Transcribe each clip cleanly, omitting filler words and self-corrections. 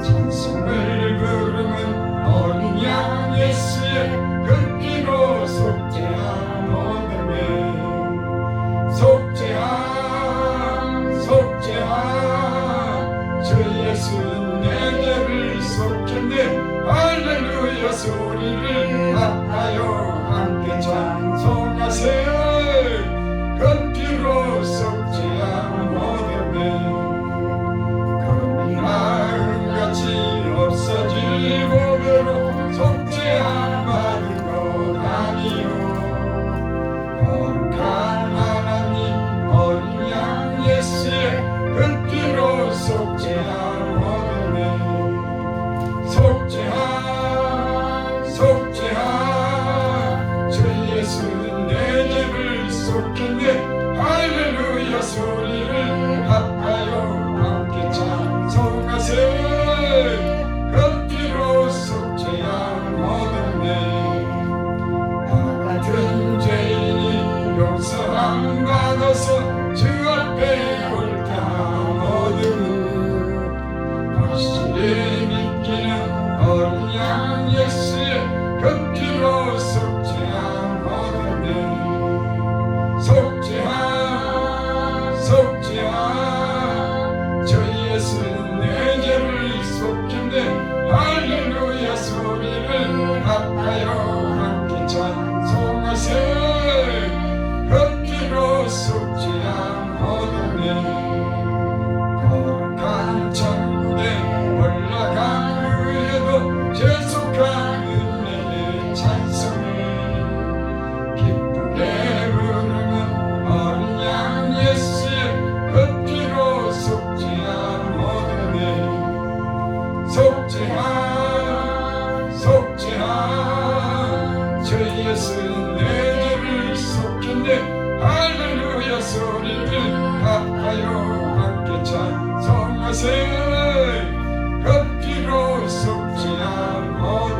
찬송을 부르는 어린 양 예수의 그 피로 속죄한 모든 속죄한 속죄한 주 예수 내 죄를 속했네 할렐루야 소리를 합하여 함께 찬송하세 그 피로 속죄한 모든 그 마음같이 없어질 보배로 속죄한 받은 것 아니요 거룩한 하나님 어린 양 예수의 그 피로 속죄한 모든 속죄한 속죄한 주 예수 내 죄를 속했네 할렐루야 소리를 합하여 함께 찬송하세 그 피로 속죄한 모든 나 같은 죄인이 용서함 받아서 주 앞에 옳다 모든 확실히 믿기는 어린 양 예수의 그 피로 속죄한 모든 속죄한 속죄한 주 예수 내 죄를 속했네 할렐루야 소리를 합하여 함께 찬송하세 그 피로 속죄한 모든 거룩한 천국에 올라간 후에도 계속한 은혜의 찬송을 기쁘게 부르는 어린 양 예수의 그 피로 속죄한 모든 속죄한 속죄한 주 예수 내 죄를 속했네 할렐루야 소리를 합하여 함께 찬송하세 그 피로 속죄한 모든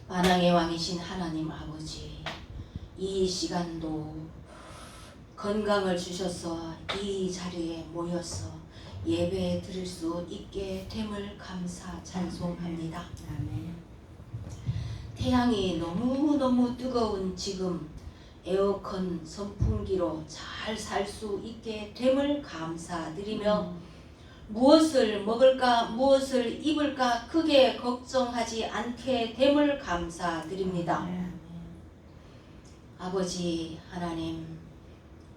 만왕의 왕이신 하나님 아버지, 이 시간도 건강을 주셔서 이 자리에 모여서 예배 드릴 수 있게 됨을 감사 찬송합니다. 태양이 너무너무 뜨거운 지금 에어컨 선풍기로 잘 살 수 있게 됨을 감사드리며 무엇을 먹을까 무엇을 입을까 크게 걱정하지 않게 됨을 감사드립니다. 아버지 하나님,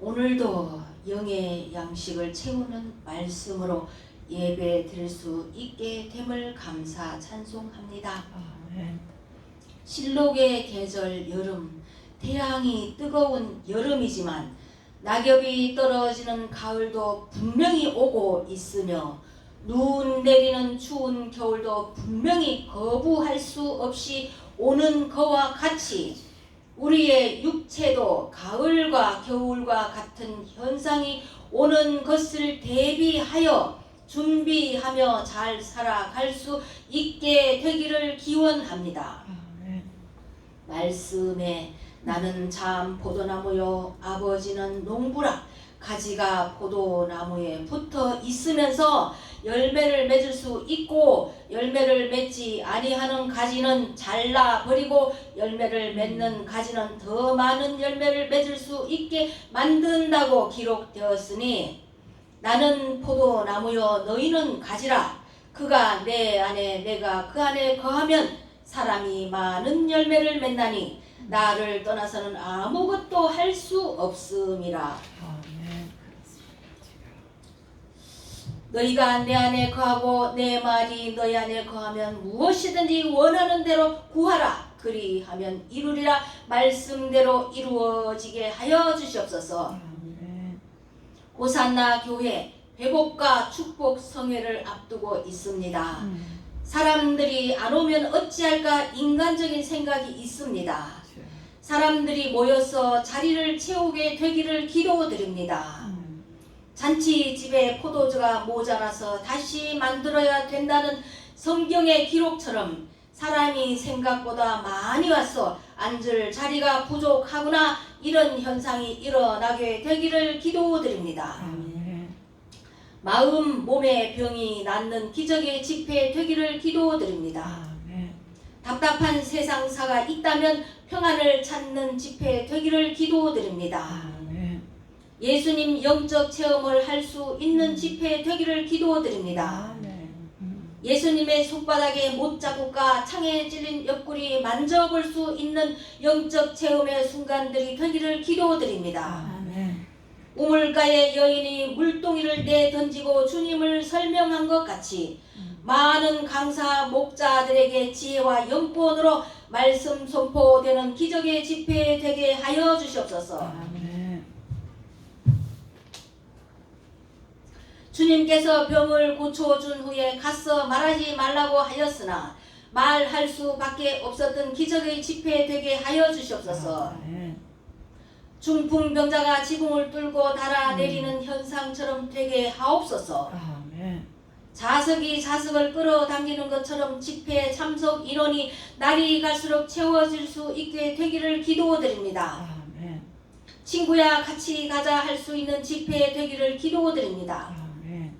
오늘도 영의 양식을 채우는 말씀으로 예배 드릴 수 있게 됨을 감사 찬송합니다. 실록의 계절 여름, 태양이 뜨거운 여름이지만 낙엽이 떨어지는 가을도 분명히 오고 있으며 눈 내리는 추운 겨울도 분명히 거부할 수 없이 오는 거와 같이 우리의 육체도 가을과 겨울과 같은 현상이 오는 것을 대비하여 준비하며 잘 살아갈 수 있게 되기를 기원합니다. 말씀에 나는 참 포도나무요 아버지는 농부라 가지가 포도나무에 붙어 있으면서 열매를 맺을 수 있고 열매를 맺지 아니하는 가지는 잘라버리고 열매를 맺는 가지는 더 많은 열매를 맺을 수 있게 만든다고 기록되었으니 나는 포도나무요 너희는 가지라 그가 내 안에 내가 그 안에 거하면 사람이 많은 열매를 맺나니 나를 떠나서는 아무것도 할 수 없음이라. 너희가 내 안에 거하고 내 말이 너희 안에 거하면 무엇이든지 원하는 대로 구하라. 그리하면 이루리라. 말씀대로 이루어지게 하여 주시옵소서. 호산나 교회 회복과 축복 성회를 앞두고 있습니다. 사람들이 안 오면 어찌할까 인간적인 생각이 있습니다. 사람들이 모여서 자리를 채우게 되기를 기도드립니다. 잔치집에 포도주가 모자라서 다시 만들어야 된다는 성경의 기록처럼 사람이 생각보다 많이 와서 앉을 자리가 부족하구나, 이런 현상이 일어나게 되기를 기도드립니다. 아멘. 마음 몸의 병이 낫는 기적의 집회 되기를 기도드립니다. 아멘. 답답한 세상사가 있다면 평안을 찾는 집회 되기를 기도드립니다. 아멘. 예수님 영적 체험을 할 수 있는 집회 되기를 기도드립니다. 아멘. 예수님의 손바닥에 못자국과 창에 찔린 옆구리 만져볼 수 있는 영적 체험의 순간들이 되기를 기도드립니다. 아멘. 우물가의 여인이 물동이를 내던지고 주님을 설명한 것 같이 많은 강사 목자들에게 지혜와 영권으로 말씀 선포되는 기적의 집회 되게 하여 주시옵소서. 아멘. 주님께서 병을 고쳐준 후에 가서 말하지 말라고 하였으나 말할 수밖에 없었던 기적의 집회 되게 하여 주시옵소서. 아멘. 중풍병자가 지붕을 뚫고 달아내리는 현상처럼 되게 하옵소서. 아멘. 자석이 자석을 끌어당기는 것처럼 집회 참석 인원이 날이 갈수록 채워질 수 있게 되기를 기도드립니다. 아멘. 친구야 같이 가자 할 수 있는 집회 되기를 기도드립니다. 아멘.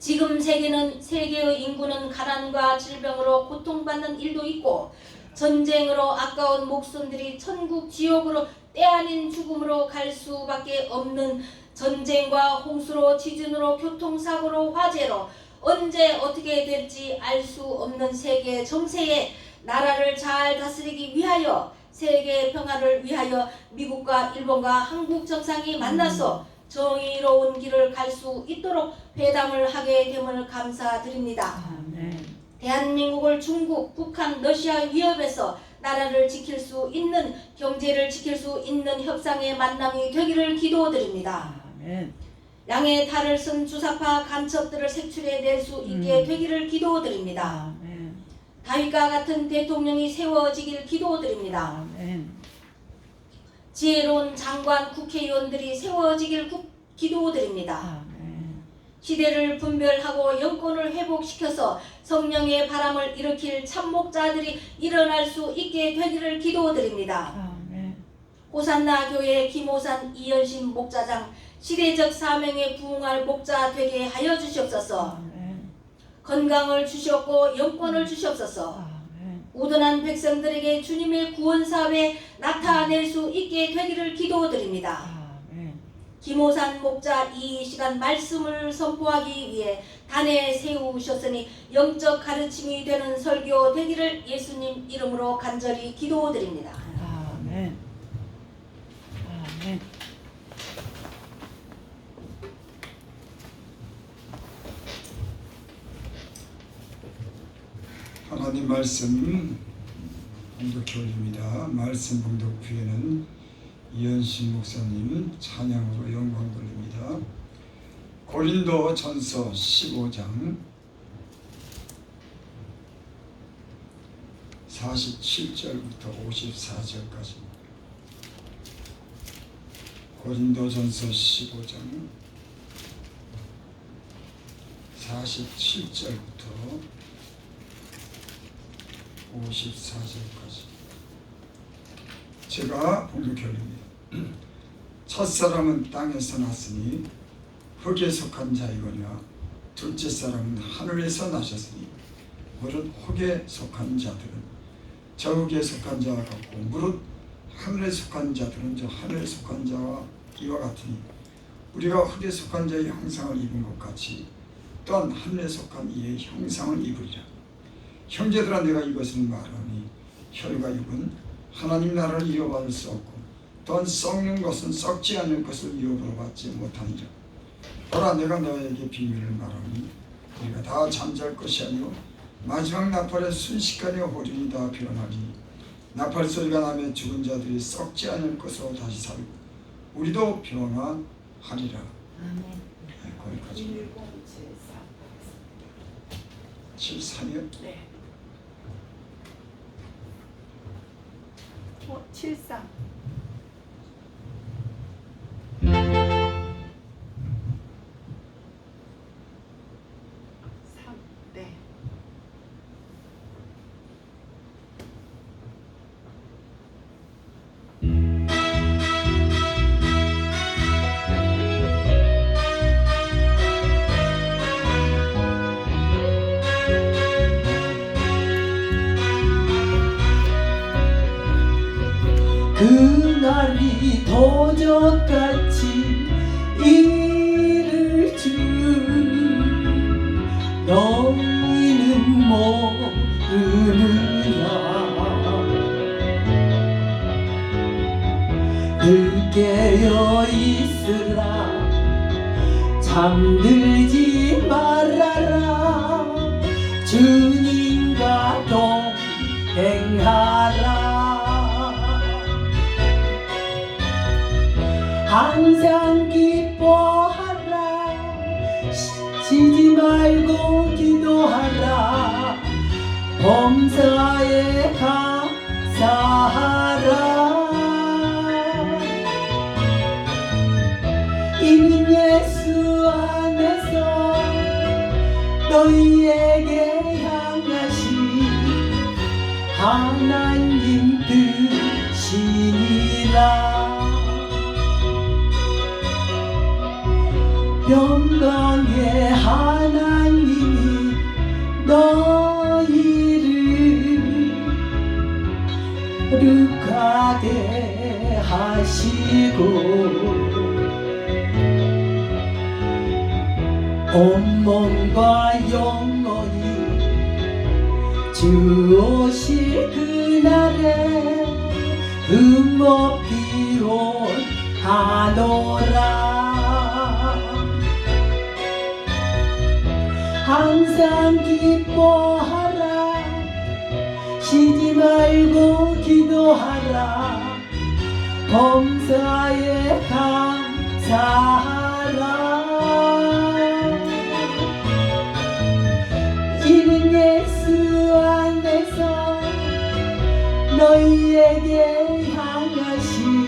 지금 세계의 인구는 가난과 질병으로 고통받는 일도 있고 전쟁으로 아까운 목숨들이 천국 지옥으로 때 아닌 죽음으로 갈 수밖에 없는 전쟁과 홍수로 지진으로 교통사고로 화재로 언제 어떻게 될지 알 수 없는 세계 정세에 나라를 잘 다스리기 위하여 세계 평화를 위하여 미국과 일본과 한국 정상이 만나서 정의로운 길을 갈 수 있도록 회담을 하게 됨을 감사드립니다. 아멘. 대한민국을 중국, 북한, 러시아 위협에서 나라를 지킬 수 있는, 경제를 지킬 수 있는 협상의 만남이 되기를 기도드립니다. 아멘. 양의 탈을 쓴 주사파 간첩들을 색출해낼 수 있게 되기를 기도드립니다. 아멘. 다윗과 같은 대통령이 세워지길 기도드립니다. 아멘. 지혜로운 장관, 국회의원들이 세워지길 기도드립니다. 아멘. 시대를 분별하고 영권을 회복시켜서 성령의 바람을 일으킬 참목자들이 일어날 수 있게 되기를 기도드립니다. 아멘. 호산나 교회 김호산 이현신 목자장 시대적 사명에 부응할 목자 되게 하여 주시옵소서. 아멘. 건강을 주시옵고 영권을 주시옵소서. 아멘. 우둔한 백성들에게 주님의 구원사업에 나타낼 수 있게 되기를 기도드립니다. 아멘. 김호산 목자 이 시간 말씀을 선포하기 위해 단에 세우셨으니 영적 가르침이 되는 설교 되기를 예수님 이름으로 간절히 기도드립니다. 아멘. 아멘. 하나님 말씀 봉독해 올립니다. 말씀 봉독 후에는 이현신 목사님 찬양으로 영광 돌립니다. 고린도 전서 15장 47절부터 54절까지. 고린도 전서 15장 47절부터 54절까지 제가 봉독해 올립니다. 첫사람은 땅에서 났으니 흙에 속한 자이거니와 둘째 사람은 하늘에서 나셨으니 무릇 흙에 속한 자들은 저 흙에 속한 자와 같고 무릇 하늘에 속한 자들은 저 하늘에 속한 자와 이와 같으니 우리가 흙에 속한 자의 형상을 입은 것 같이 또한 하늘에 속한 이의 형상을 입으리라. 형제들아 내가 이것을 말하니 혈과 육은 하나님 나라를 이어받을 수 없고 또한 썩는 것은 썩지 않는 것을 이어보러 받지 못하니라. 보라 내가 너에게 비밀을 말하니 우리가 다 잠잘 것이 아니오 마지막 나팔에 순식간에 호련이 다 변하니 나팔 소리가 나면 죽은 자들이 썩지 않을 것으로 다시 살고 우리도 변화하리라. 아멘. 네, 거기까지. 73이요? 네. 73. 네. 그날이 도적같이 이를 줄 너희는 모르느냐. 늘 깨어 있으라 잠들지 말아라. 주님과 동행하라. 항상 기뻐하라. 쉬지 말고 기도하라. 범사에 감사하라. 이는 예수 안에서 너희에게 향하신 하나님 뜻이니라. 영광의 하나님이 너희를 거룩하게 하시고 온몸과 영혼이 주 오실 그날에 흠없 피곤하노라. 항상 기뻐하라. 쉬지 말고 기도하라. 범사에 감사하라. 이는 예수 안에서 너희에게 향하신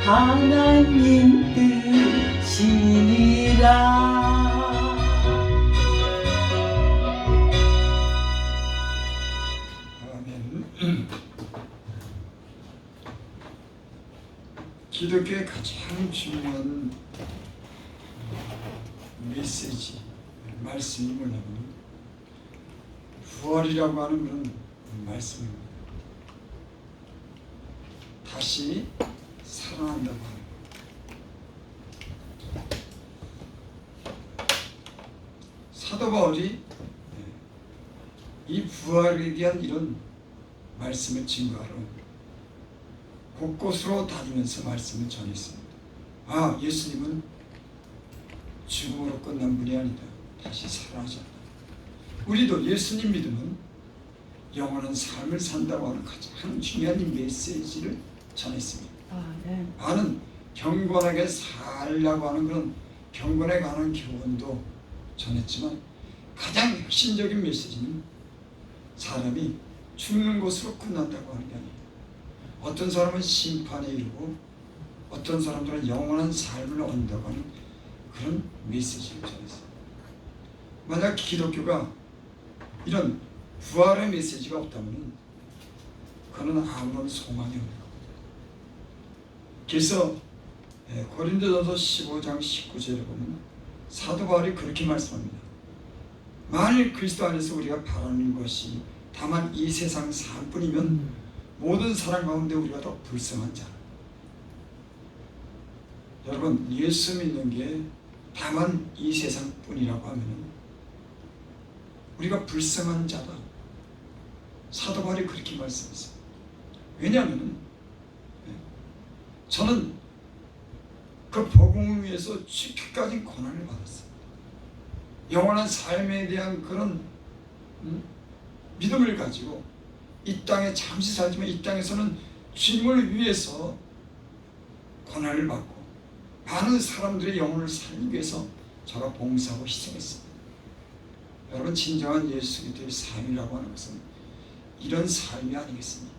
하나님 뜻이니라. 기독교의 가장 중요한 메시지, 말씀이 뭐냐면 부활이라고 하는 그런 말씀입니다. 다시 살아난다고 하는 거예요. 사도 바울이 이 부활에 대한 이런 말씀을 증거하러 곳곳으로 다니면서 말씀을 전했습니다. 아, 예수님은 죽음으로 끝난 분이 아니다. 다시 살아나셨다. 우리도 예수님 믿으면 영원한 삶을 산다고 하는 가장 중요한 이 메시지를 전했습니다. 많은 경건하게 살라고 하는 그런 경건에 관한 교훈도 전했지만 가장 핵심적인 메시지는 사람이 죽는 것으로 끝난다고 하는 게 아니에요. 어떤 사람은 심판에 이르고 어떤 사람들은 영원한 삶을 얻는다고 하는 그런 메시지를 전했어요. 만약 기독교가 이런 부활의 메시지가 없다면 그는 아무런 소망이 없는 겁니다. 그래서 고린도전서 15장 19절에 보면 사도 바울이 그렇게 말씀합니다. 만일 그리스도 안에서 우리가 바라는 것이 다만 이 세상 삶뿐이면 모든 사람 가운데 우리가 더 불쌍한 자. 여러분, 예수 믿는 게 다만 이 세상뿐이라고 하면 우리가 불쌍한 자다. 사도 바울이 그렇게 말씀했어요. 왜냐하면 저는 그 복음을 위해서 죽기까지 고난을 받았어요. 영원한 삶에 대한 그런 믿음을 가지고 이 땅에 잠시 살지만 이 땅에서는 주님을 위해서 고난을 받고 많은 사람들의 영혼을 살리기 위해서 저가 봉사하고 희생했습니다. 여러분, 진정한 예수 그리스도의 삶이라고 하는 것은 이런 삶이 아니겠습니까?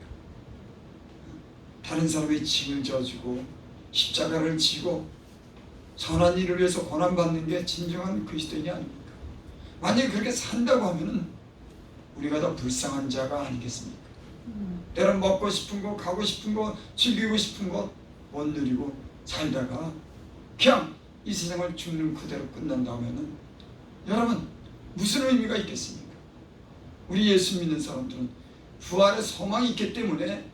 다른 사람의 짐을 져주고 십자가를 지고 선한 일을 위해서 고난받는 게 진정한 그리스도인이 아닙니까? 만약에 그렇게 산다고 하면은 우리가 더 불쌍한 자가 아니겠습니까? 때론 먹고 싶은 거, 가고 싶은 거, 즐기고 싶은 거 못 누리고 살다가 그냥 이 세상을 죽는 그대로 끝난다면은 여러분, 무슨 의미가 있겠습니까? 우리 예수 믿는 사람들은 부활의 소망이 있기 때문에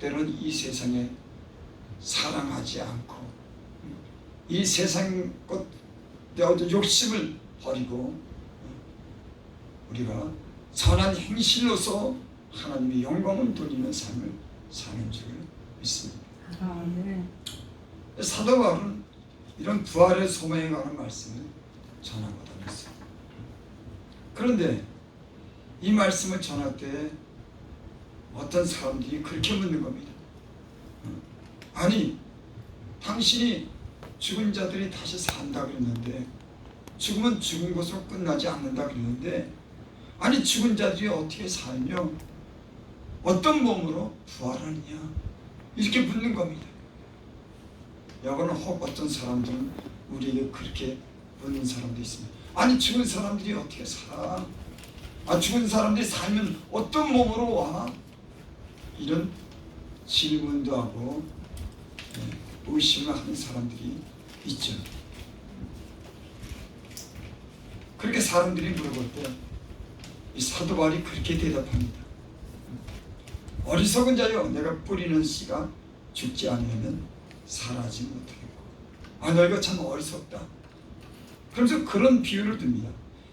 때로는 이 세상에 사랑하지 않고 이 세상 것 어떤 욕심을 버리고 우리가 선한 행실로서 하나님의 영광을 돌리는 삶을 사는 줄 믿습니다. 아멘. 사도 바울은 이런 부활의 소망에 관한 말씀을 전하고 다녔어요. 그런데 이 말씀을 전할 때 어떤 사람들이 그렇게 묻는 겁니다. 아니, 당신이 죽은 자들이 다시 산다 그랬는데, 죽으면 죽은 것으로 끝나지 않는다 그랬는데, 아니 죽은 자들이 어떻게 살며 어떤 몸으로 부활하느냐, 이렇게 묻는 겁니다. 여러분, 혹 어떤 사람들은 우리에게 그렇게 묻는 사람도 있습니다. 아니 죽은 사람들이 어떻게 살아? 죽은 사람들이 살면 어떤 몸으로 와? 이런 질문도 하고 의심을 하는 사람들이 있죠. 그렇게 사람들이 물어볼 때 이 사도 바울이 그렇게 대답합니다. 어리석은 자여, 내가 뿌리는 씨가 죽지 않으면 살아지 못하겠고. 너희가 참 어리석다. 그러면서 그런 비유를 듭니다.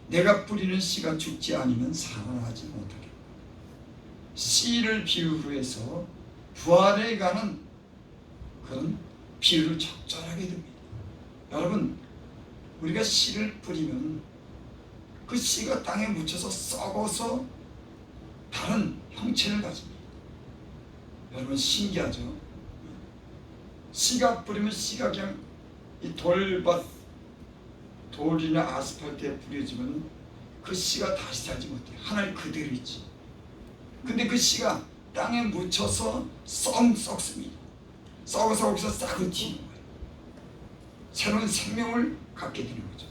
내가 뿌리는 씨가 죽지 않으면 살아나지 못하겠고. 씨를 비유로 해서 부활에 관한 그런 비유를 적절하게 듭니다. 여러분, 우리가 씨를 뿌리면 그 씨가 땅에 묻혀서 썩어서 다른 형체를 가집니다. 여러분, 신기하죠? 씨가 뿌리면 씨가 그냥 이 돌밭, 돌이나 아스팔트에 뿌려지면 그 씨가 다시 살지 못해요. 하나님 그대로 있지. 근데 그 씨가 땅에 묻혀서 썩습니다. 썩어서 거기서 싹을 튀는 거예요. 새로운 생명을 갖게 되는 거죠.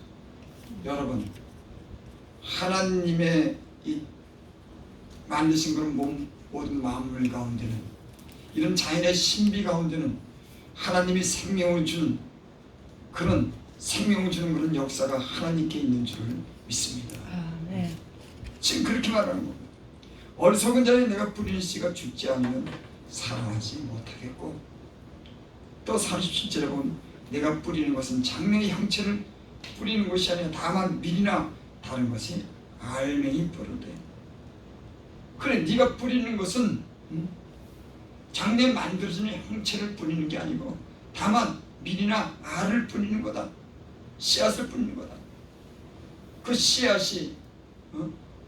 여러분, 하나님의 이 만드신 그런 모든 만물 가운데는, 이런 자연의 신비 가운데는 하나님이 생명을 주는 그런 역사가 하나님께 있는 줄을 믿습니다. 아멘. 지금 그렇게 말하는 겁니다. 어리석은 자에 내가 뿌리는 씨가 죽지 않으면 살아나지 못하겠고, 또 37절에 보면 내가 뿌리는 것은 장래의 형체를 뿌리는 것이 아니라 다만 밀이나 다른 것이 알맹이 뿌르되. 그래, 네가 뿌리는 것은 장래 만들어지는 형체를 뿌리는 게 아니고 다만 밀이나 알을 뿌리는 거다. 씨앗을 뿌리는 거다. 그 씨앗이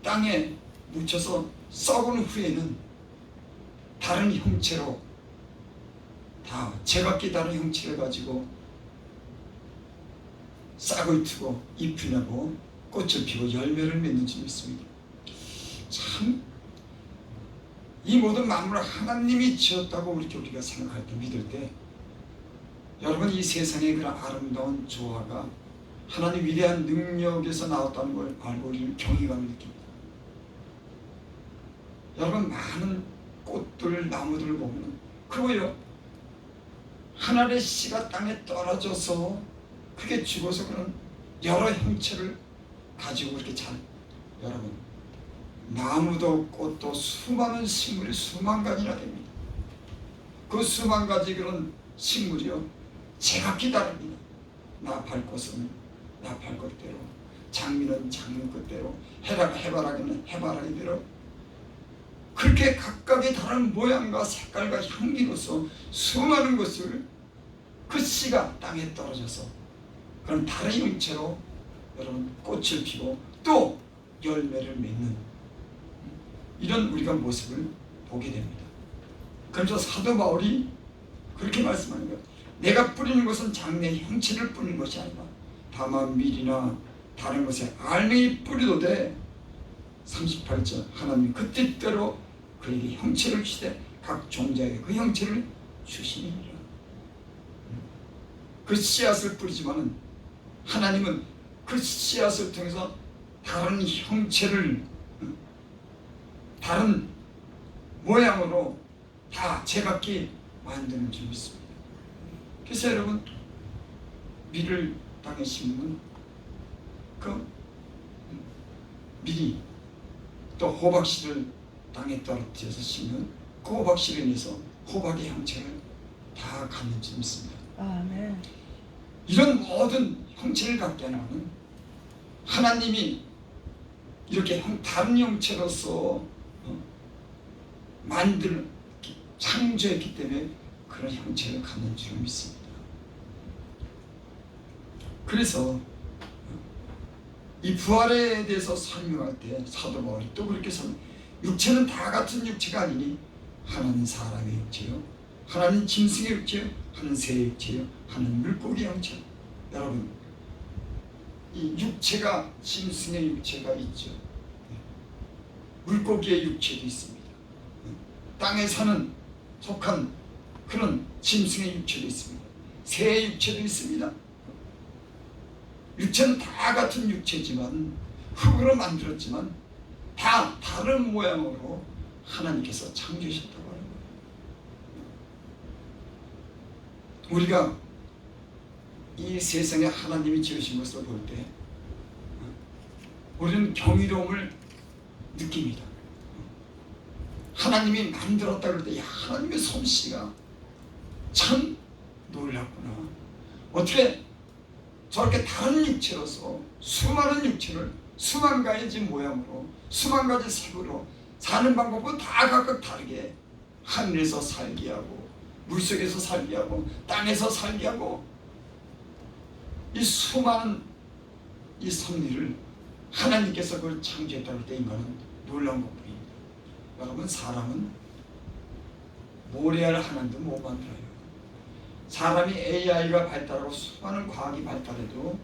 땅에 묻혀서 썩은 후에는 다른 형체로, 다 제각기 다른 형체를 가지고 싹을 트고 잎이 나고 꽃을 피고 열매를 맺는 줄 믿습니다. 참, 이 모든 만물을 하나님이 지었다고 이렇게 우리가 생각할 때, 믿을 때, 여러분, 이 세상의 그런 아름다운 조화가 하나님 위대한 능력에서 나왔다는 걸 알고 우리는 경이감을 느낍니다. 여러분, 많은 꽃들, 나무들을 보면, 그리고요, 하늘의 씨가 땅에 떨어져서 그게 죽어서 그런 여러 형체를 가지고 그렇게 여러분, 나무도 꽃도 수많은 식물이 수만 가지나 됩니다. 그 수만 가지 그런 식물이요, 제각기 다릅니다. 나팔꽃은 나팔꽃대로, 장미는 장미꽃대로, 해바라기는 해바라기대로, 그렇게 각각의 다른 모양과 색깔과 향기로서 수많은 것을 그 씨가 땅에 떨어져서 그런 다른 형체로 여러분 꽃을 피고 또 열매를 맺는 이런 우리가 모습을 보게 됩니다. 그래서 사도 바울이 그렇게 말씀하는 거예요. 내가 뿌리는 것은 장래의 형체를 뿌리는 것이 아니라 다만 밀이나 다른 것에 알맹이 뿌리도되 38절 하나님이 그 뜻대로 그에게 형체를 주시되 각 종자에게 그 형체를 주시니라. 그 씨앗을 뿌리지만은 하나님은 그 씨앗을 통해서 다른 형체를, 다른 모양으로 다 제각기 만드는 줄 믿습니다. 그래서 여러분, 밀을 땅에 심으면 그 밀이, 또 호박씨를 땅에 떨어뜨려서 심으면 그 호박씨를 인해서 호박의 형체를 다 갖는 줄 믿습니다. 아멘. 이런 모든 형체를 갖게 하는 것은 하나님이 이렇게 다른 형체로서 창조했기 때문에 그런 형체를 갖는 줄 믿습니다. 그래서 이 부활에 대해서 설명할 때 사도 바울이 또 그렇게 육체는 다 같은 육체가 아니니 하나는 사람의 육체요, 하나는 짐승의 육체요, 하나는 새의 육체요, 하나는 물고기의 형체요. 여러분, 이 육체가 짐승의 육체가 있죠. 물고기의 육체도 있습니다. 땅에 사는 속한 그런 짐승의 육체도 있습니다. 새의 육체도 있습니다. 육체는 다 같은 육체지만 흙으로 만들었지만 다 다른 모양으로 하나님께서 창조하셨다고 하는 거예요. 우리가 이 세상에 하나님이 지으신 것을 볼 때 우리는 경이로움을 느낍니다. 하나님이 만들었다 그럴 때 야, 하나님의 솜씨가 참 놀랍구나. 어떻게 저렇게 다른 육체로서 수많은 육체를 수만 가지 모양으로 수만 가지 색으로 사는 방법은 다 각각 다르게 하늘에서 살게 하고 물속에서 살게 하고 땅에서 살게 하고 이 수많은 이 섭리를 하나님께서 그걸 창조했다고 할 때 인간은 놀라운 것뿐입니다. 여러분, 사람은 모래알 하나도 못 만들어요. 사람이 AI가 발달하고 수많은 과학이 발달해도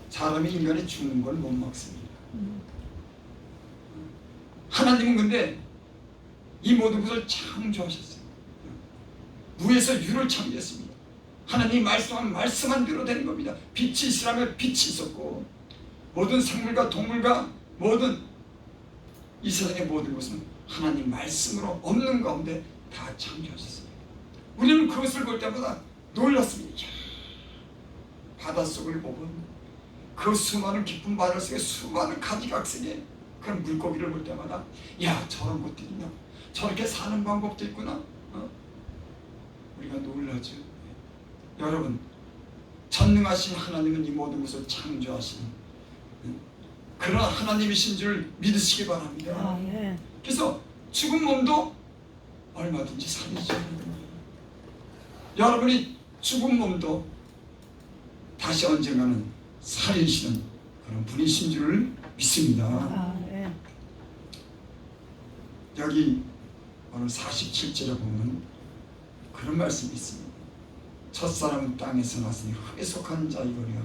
사람이 인간이 죽는 걸 못 막습니다. 하나님은 근데 이 모든 것을 창조하셨어요. 무에서 유를 창조했습니다. 하나님이 말씀한 말씀한 대로 되는 겁니다. 빛이 있으라면 빛이 있었고 모든 생물과 동물과 모든 이 세상의 모든 것은 하나님 말씀으로 없는 가운데 다 창조하셨습니다. 우리는 그것을 볼 때마다 놀랐습니다. 이야, 바닷속을 보고 그 수많은 깊은 바다 속에 수많은 가지각색의 그런 물고기를 볼 때마다 야, 저런 것들이 있나, 저렇게 사는 방법도 있구나. 우리가 놀라죠. 여러분, 전능하신 하나님은 이 모든 것을 창조하신 그런 하나님이신 줄 믿으시기 바랍니다. 아멘. 그래서 죽은 몸도 얼마든지 살리지 않는 거예요. 여러분이 죽은 몸도 다시 언젠가는 살리시는 그런 분이신 줄 믿습니다. 아멘. 여기 오늘 47절에 보면 그런 말씀이 있습니다. 첫사람은 땅에서 났으니 흙에 속한 자이거니와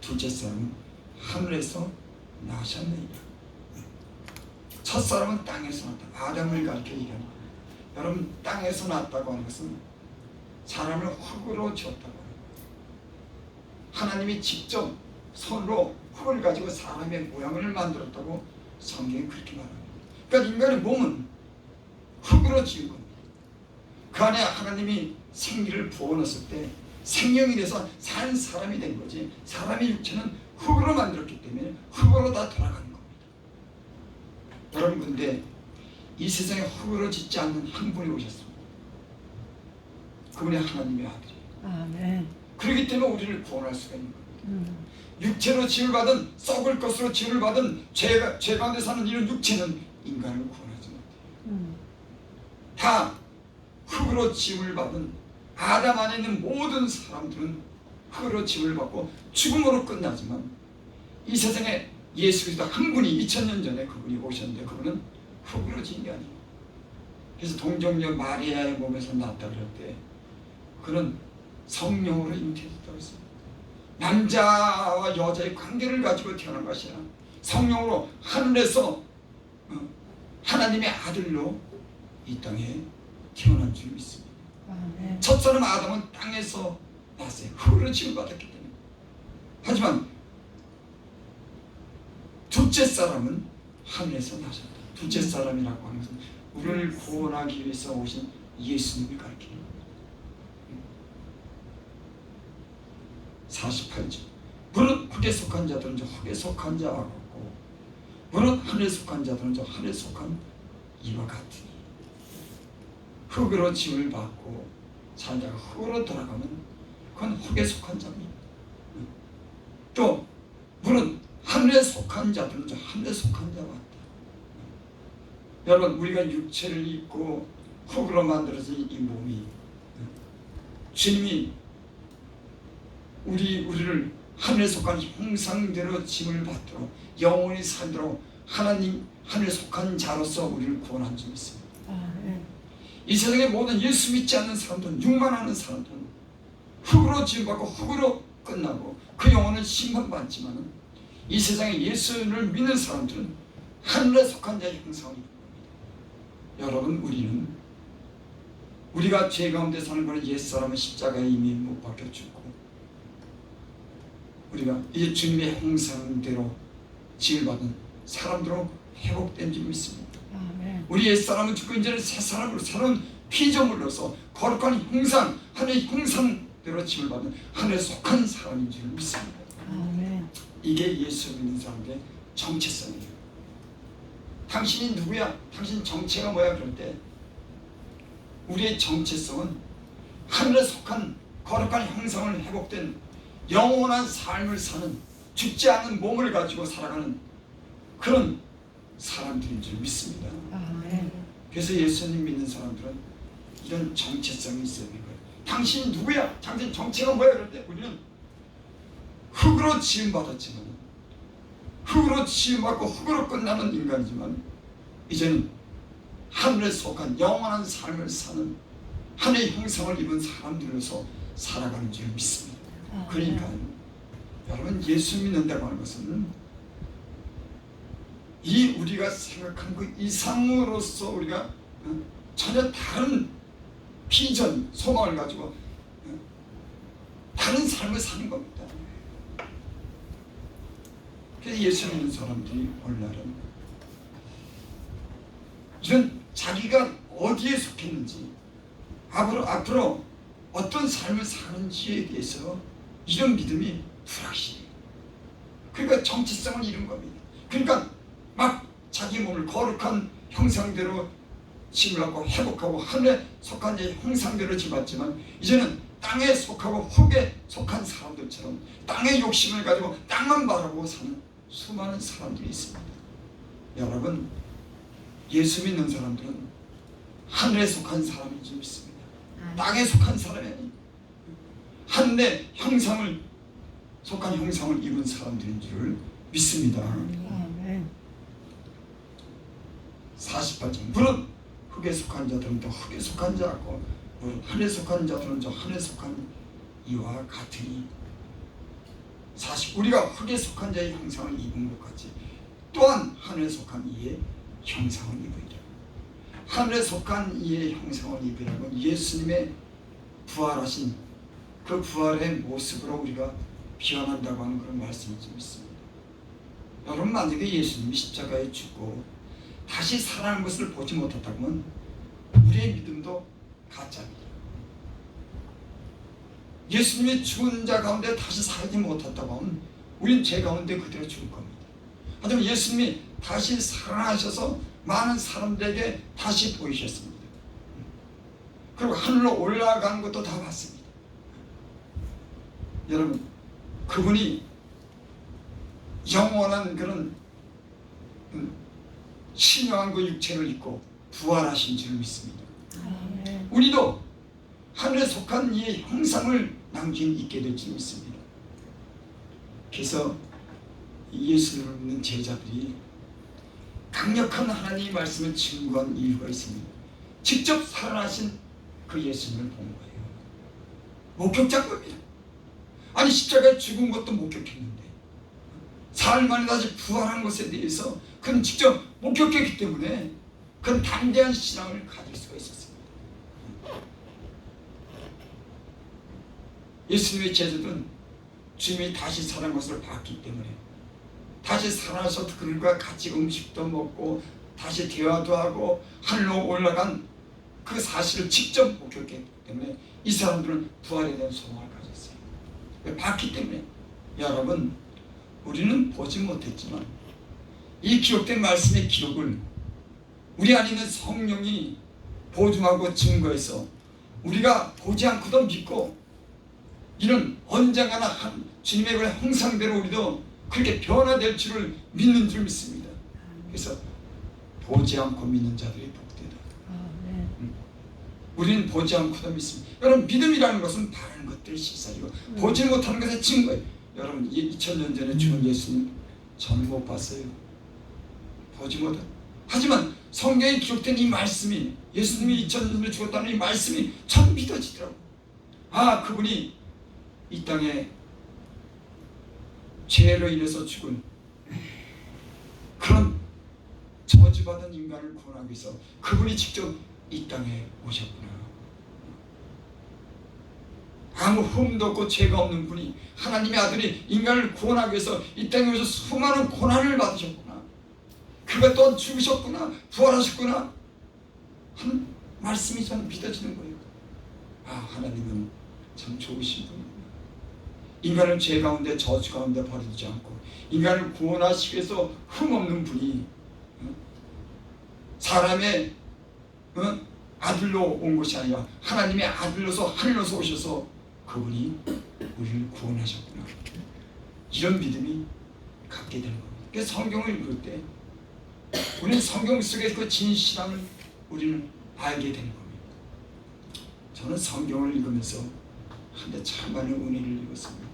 둘째 사람은 하늘에서 나셨느니라. 첫사람은 땅에서 났다. 아담을 가리켜 얘기하는 거예요. 여러분, 땅에서 났다고 하는 것은 사람을 흙으로 지었다고 하는 거예요. 하나님이 직접 손으로 흙을 가지고 사람의 모양을 만들었다고 성경이 그렇게 말합니다. 그러니까 인간의 몸은 흙으로 지은 겁니다. 그 안에 하나님이 생기를 부어넣었을 때 생명이 돼서 산 사람이 된 거지, 사람의 육체는 흙으로 만들었기 때문에 흙으로 다 돌아가는 겁니다. 여러분, 근데 이 세상에 흙으로 짓지 않는 한 분이 오셨습니다. 그분이 하나님의 아들이에요. 아멘. 그렇기 때문에 우리를 구원할 수가 있는 겁니다. 육체로 지을 받은, 썩을 것으로 지을 받은 죄 가운데 사는 이런 육체는 인간을 구원하지 못해요. 다 흙으로 지음을 받은 아담 안에 있는 모든 사람들은 흙으로 지음을 받고 죽음으로 끝나지만 이 세상에 예수 그리스도 한 분이 2000년 전에 그분이 오셨는데 그분은 흙으로 지은 게 아니에요. 그래서 동정녀 마리아의 몸에서 낳았다 그럴 때 그는 성령으로 잉태했다고 했습니다. 남자와 여자의 관계를 가지고 태어난 것이 아니라 성령으로 하늘에서 하나님의 아들로 이 땅에 태어난 줄 믿습니다. 아멘. 첫사람 아담은 땅에서 났어요. 흙으로 지음받았기 때문에. 하지만 둘째 사람은 하늘에서 나셨다. 둘째 사람이라고 하는 것은 우리를 구원하기 위해서 오신 예수님을 가리키는 겁니다. 48절. 물은 흙에 속한 자들은 저 흙에 속한 자와 같고 물은 하늘에 속한 자들은 저 하늘에 속한 이와 같으니. 흙으로 짐을 받고 살다가 흙으로 돌아가면 그건 흙에 속한 자입니다. 또 물은 하늘에 속한 자들은 저 하늘에 속한 자와 같다. 여러분, 우리가 육체를 입고 흙으로 만들어진 이 몸이 주님이 우리를 하늘에 속한 형상대로 짐을 받도록 영원히 살도록 하나님 하늘에 속한 자로서 우리를 구원한 줄 믿습니다. 아멘. 이 세상의 모든 예수 믿지 않는 사람들은, 육만하는 사람들은 흙으로 지음받고 흙으로 끝나고 그 영혼은 심판받지만, 이 세상에 예수를 믿는 사람들은 하늘에 속한 자의 형상을 입는 겁니다. 여러분, 우리가 죄 가운데 사는 것은 옛사람은 십자가에 이미 못 박혀 죽고, 우리가 이제 주님의 형상대로 지음받은 사람들로 회복된 줄 믿습니다. 아멘. 우리 옛사람은 죽고 이제는 새 사람으로 새로운 피조물로서 거룩한 형상, 하늘의 형상대로 짐을 받은 하늘에 속한 사람인 줄 믿습니다. 아멘. 이게 예수 믿는 사람들의 정체성이에요. 당신이 누구야? 당신 정체가 뭐야? 그럴 때 우리의 정체성은 하늘에 속한 거룩한 형상을 회복된 영원한 삶을 사는, 죽지 않는 몸을 가지고 살아가는 그런 사람들인 줄 믿습니다. 아멘. 그래서 예수님 믿는 사람들은 이런 정체성이 있어야 되는 거예요. 당신이 누구야? 당신 정체가 뭐야? 그럴 때 우리는 흙으로 지음받았지만, 흙으로 지음받고 흙으로 끝나는 인간이지만, 이제는 하늘에 속한 영원한 삶을 사는 하늘의 형상을 입은 사람들로서 살아가는 줄 믿습니다. 그러니까 여러분, 예수 믿는다고 하는 것은 이 우리가 생각한 그 이상으로서 우리가 전혀 다른 비전, 소망을 가지고 다른 삶을 사는 겁니다. 그래서 예수 믿는 사람들이 오늘날은 이런 자기가 어디에 속했는지, 앞으로 어떤 삶을 사는지에 대해서 이런 믿음이 불확실해요. 그러니까 정체성을 잃은 겁니다. 그러니까 막 자기 몸을 거룩한 형상대로 짐을 하고 회복하고 하늘에 속한 자 형상대로 짐받지만, 이제는 땅에 속하고 흙에 속한 사람들처럼 땅의 욕심을 가지고 땅만 바라보고 사는 수많은 사람들이 있습니다. 여러분, 예수 믿는 사람들은 하늘에 속한 사람인 줄 믿습니다. 땅에 속한 사람이 아니에요. 하늘의 형상을 속한 형상을 입은 사람들인 줄 믿습니다. 아멘. 48절, 물은 흙에 속한 자들은 또 흙에 속한 자고, 물은 하늘에 속한 자들은 저 하늘에 속한 이와 같으니, 우리가 흙에 속한 자의 형상을 입은 것 같이 또한 하늘에 속한 이의 형상을 입으리라. 하늘에 속한 이의 형상을 입으라고 예수님의 부활하신 그 부활의 모습으로 우리가 변한다고 하는 그런 말씀을 좀 있습니다. 여러분, 만약에 예수님이 십자가에 죽고 다시 살아나는 것을 보지 못했다면 우리의 믿음도 가짜입니다. 예수님이 죽은 자 가운데 다시 살지 못했다고 하면 우리는 죄 가운데 그대로 죽을 겁니다. 하지만 예수님이 다시 살아나셔서 많은 사람들에게 다시 보이셨습니다. 그리고 하늘로 올라가는 것도 다 봤습니다. 여러분, 그분이 영원한 그런 신령한 그 육체를 입고 부활하신 줄 믿습니다. 아멘. 우리도 하늘에 속한 이의 형상을 남긴 있게 될 줄 믿습니다. 그래서 예수를 믿는 제자들이 강력한 하나님의 말씀을 증거한 이유가 있습니다. 직접 살아나신 그 예수님을 본 거예요. 목격자인 겁니다. 아니, 십자가에 죽은 것도 목격했는데 사흘 만에 다시 부활한 것에 대해서 그는 직접 목격했기 때문에 그는 담대한 신앙을 가질 수가 있었습니다. 예수님의 제자들은 주님이 다시 살아난 것을 봤기 때문에, 다시 살아나서 그들과 같이 음식도 먹고 다시 대화도 하고 하늘로 올라간 그 사실을 직접 목격했기 때문에 이 사람들은 부활에 대한 소망을 가졌어요. 봤기 때문에. 여러분, 우리는 보지 못했지만 이 기록된 말씀의 기록을 우리 안에 있는 성령이 보증하고 증거해서 우리가 보지 않고도 믿고 이는 언젠가나 한 주님의 그 형상대로 우리도 그렇게 변화될 줄을 믿는 줄 믿습니다. 그래서 보지 않고 믿는 자들이 복되다. 아멘. 우리는 보지 않고도 믿습니다. 여러분, 믿음이라는 것은 바라는 것들 시사이고 보지 못하는 것의 증거예요. 여러분, 2000년 전에 죽은 예수님 저는 못 봤어요. 보지 못해. 하지만 성경에 기록된 이 말씀이, 예수님이 2000년 전에 죽었다는 이 말씀이 참 믿어지더라고요. 아, 그분이 이 땅에 죄로 인해서 죽은 그런 저주받은 인간을 구원하기 위해서 그분이 직접 이 땅에 오셨구나. 아무 흠도 없고 죄가 없는 분이, 하나님의 아들이 인간을 구원하기 위해서 이 땅에 오셔서 수많은 고난을 받으셨구나. 그가 또 죽으셨구나, 부활하셨구나 하는 말씀이 저는 믿어지는 거예요. 아, 하나님은 참 좋으신 분입니다. 인간을 죄 가운데, 저주 가운데 버리지 않고 인간을 구원하시기 위해서 흠없는 분이 사람의 아들로 온 것이 아니라 하나님의 아들로서 하늘로서 오셔서 그분이 우리를 구원하셨구나. 이런 믿음이 갖게 되는 겁니다. 그래서 성경을 읽을 때 우리는 성경 속의 그 진실함을 우리는 알게 되는 겁니다. 저는 성경을 읽으면서 한데 참 많은 은혜를 읽었습니다.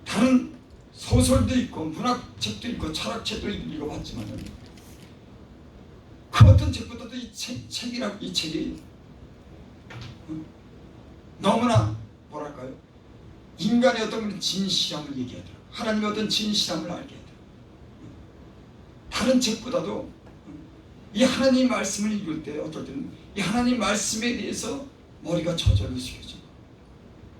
다른 소설도 있고 문학책도 있고 철학책도 읽어봤지만 그 어떤 책보다도 이 책이 너무나 뭐랄까요, 인간의 어떤 진실함을 얘기하더라. 하나님의 어떤 진실함을 알게 하더라. 다른 책보다도 이 하나님 말씀을 읽을 때 어떨 때는 이 하나님 말씀에 대해서 머리가 저절로 숙여져.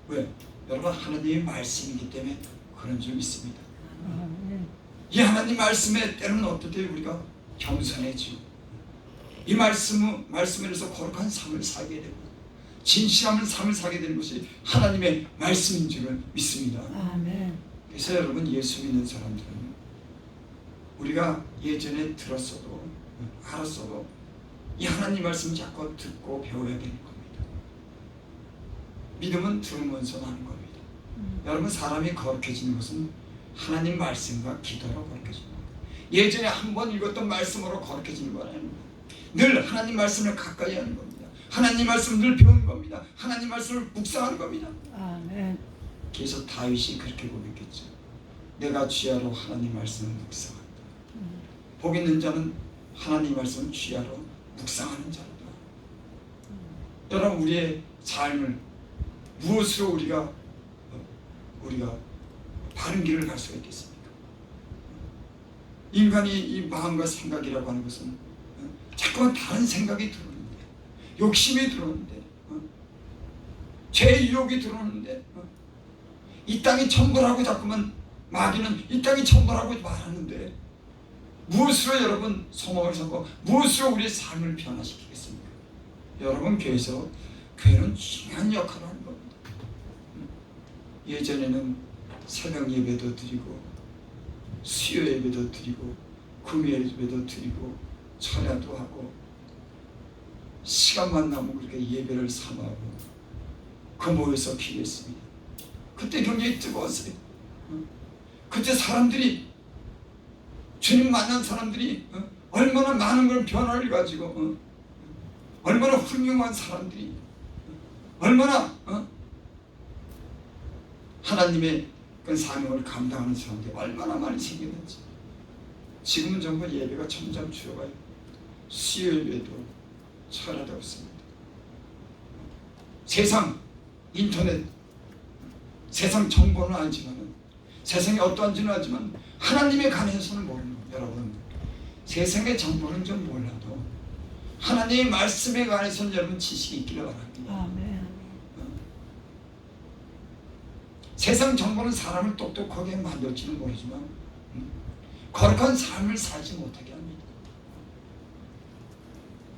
왜? 여러분, 하나님의 말씀이기 때문에 그런 줄 믿습니다. 아멘. 이 하나님 말씀에 때로는 어떨 때 우리가 겸손해지고 이 말씀으로서 거룩한 삶을 살게 되고 진실함을 삶을 살게 되는 것이 하나님의 말씀인 줄을 믿습니다. 아멘. 그래서 여러분, 예수 믿는 사람들은 우리가 예전에 들었어도 알았어도 이 하나님 말씀 자꾸 듣고 배워야 되는 겁니다. 믿음은 들으면서 나는 겁니다. 여러분, 사람이 거룩해지는 것은 하나님 말씀과 기도로 거룩해지는 겁니다. 예전에 한번 읽었던 말씀으로 거룩해지는 건 아닙니다. 늘 하나님 말씀을 가까이 하는 겁니다. 하나님 말씀을 늘 배우는 겁니다. 하나님 말씀을 묵상하는 겁니다. 아멘. 그래서 다윗이 그렇게 고백했죠. 내가 주야로 하나님 말씀을 묵상한다. 복 있는 자는 하나님 말씀을 주야로 묵상하는 자로다. 여러분, 우리의 삶을 무엇으로 우리가 바른 길을 갈 수가 있겠습니까? 인간이 이 마음과 생각이라고 하는 것은 자꾸만 다른 생각이 들어오는데, 욕심이 들어오는데, 죄의 유혹이 들어오는데, 이 땅이 천벌하고 자꾸만 마귀는 이 땅이 천벌하고 말하는데 무엇으로 여러분 소망을 삼고 무엇으로 우리의 삶을 변화시키겠습니까? 여러분, 교회는 중요한 역할을 하는 겁니다. 예전에는 새벽 예배도 드리고 수요 예배도 드리고 금요 예배도 드리고 철야도 하고 시간만 나면 그렇게 예배를 삼아하고 그 모여서 기도했습니다. 그때 굉장히 뜨거웠어요. 그때 사람들이, 주님 만난 사람들이 얼마나 많은 걸 변화를 가지고 얼마나 훌륭한 사람들이 얼마나 하나님의 그 사명을 감당하는 사람들이 얼마나 많이 생겼는지. 지금은 정말 예배가 점점 줄어가요. 수요 예배도 철야도 없습니다. 세상 인터넷, 세상 정보는 알지만, 세상이 어떠한지는 알지만 하나님에 관해서는 모르는 거예요. 여러분, 세상의 정보는 좀 몰라도 하나님의 말씀에 관해서는 여러분 지식이 있기를 바랍니다. 아멘. 세상 정보는 사람을 똑똑하게 만들지는 모르지만 거룩한 삶을 살지 못하게 합니다.